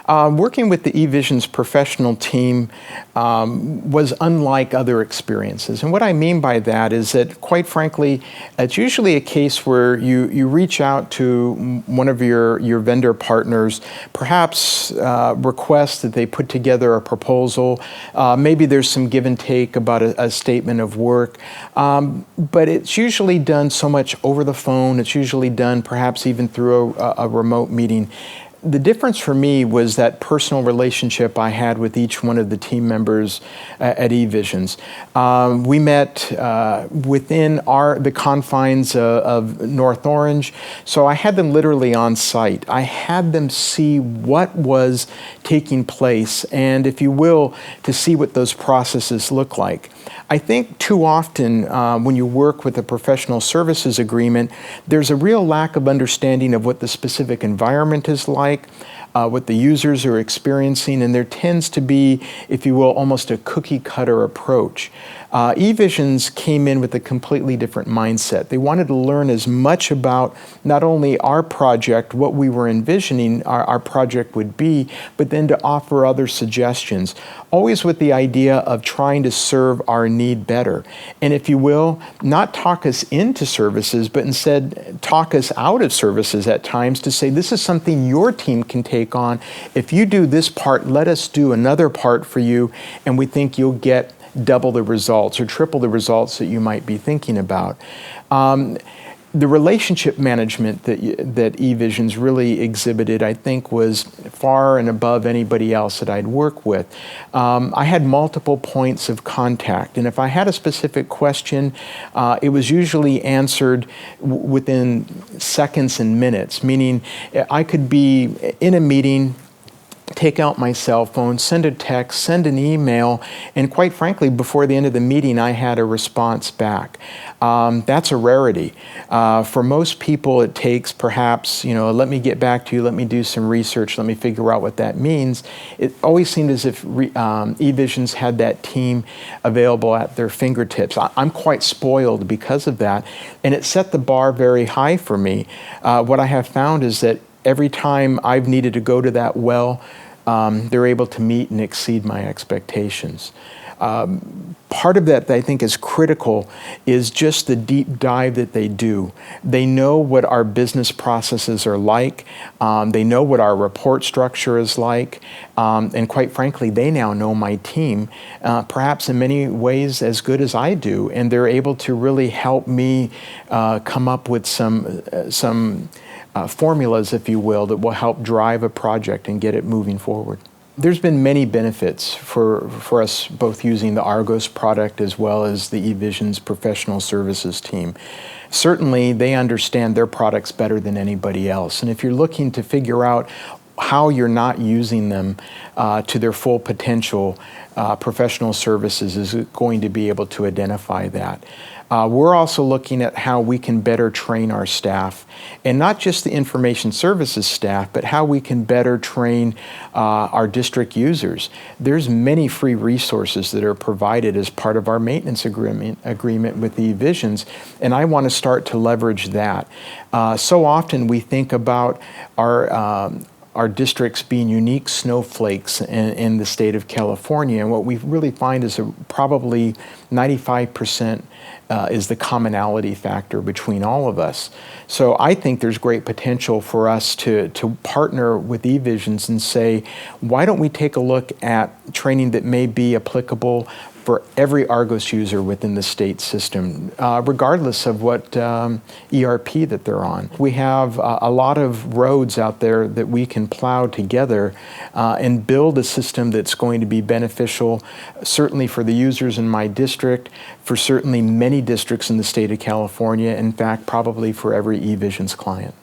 Working with the Evisions professional team was unlike other experiences. And what I mean by that is that, quite frankly, it's usually a case where you reach out to one of your vendor partners, perhaps request that they put together a proposal. Maybe there's some give and take about a statement of work. But it's usually done so much over the phone. It's usually done perhaps even through a remote meeting. The difference for me was that personal relationship I had with each one of the team members at Evisions. We met within the confines of North Orange, so I had them literally on site. I had them see what was taking place and, if you will, to see what those processes look like. I think too often when you work with a professional services agreement, there's a real lack of understanding of what the specific environment is like, what the users are experiencing, and there tends to be, if you will, almost a cookie cutter approach. Evisions came in with a completely different mindset. They wanted to learn as much about not only our project, what we were envisioning our project would be, but then to offer other suggestions, always with the idea of trying to serve our need better. And, if you will, not talk us into services, but instead talk us out of services at times to say, this is something your team can take on. If you do this part, let us do another part for you, and we think you'll get double the results or triple the results that you might be thinking about. The relationship management that Evisions really exhibited, I think, was far and above anybody else that I'd worked with. I had multiple points of contact, and if I had a specific question, it was usually answered within seconds and minutes, meaning I could be in a meeting, take out my cell phone, send a text, send an email, and quite frankly, before the end of the meeting, I had a response back. That's a rarity. For most people, it takes perhaps, let me get back to you, let me do some research, let me figure out what that means. It always seemed as if Evisions had that team available at their fingertips. I'm quite spoiled because of that, and it set the bar very high for me. What I have found is that every time I've needed to go to that well, they're able to meet and exceed my expectations. Part of that I think is critical is just the deep dive that they do. They know what our business processes are like. They know what our report structure is like. And quite frankly, they now know my team, perhaps in many ways as good as I do. And they're able to really help me come up with some formulas, if you will, that will help drive a project and get it moving forward. There's been many benefits for us both using the Argos product as well as the Evisions professional services team. Certainly, they understand their products better than anybody else. And if you're looking to figure out how you're not using them to their full potential, professional services is going to be able to identify that. We're also looking at how we can better train our staff, and not just the information services staff, but how we can better train our district users. There's many free resources that are provided as part of our maintenance agreement with the Evisions, and I want to start to leverage that. So often we think about our districts being unique snowflakes in the state of California, and what we really find is probably 95% is the commonality factor between all of us. So I think there's great potential for us to partner with Evisions and say, why don't we take a look at training that may be applicable for every Argos user within the state system, regardless of what ERP that they're on. We have a lot of roads out there that we can plow together and build a system that's going to be beneficial, certainly for the users in my district, for certainly many districts in the state of California, in fact, probably for every Evisions client.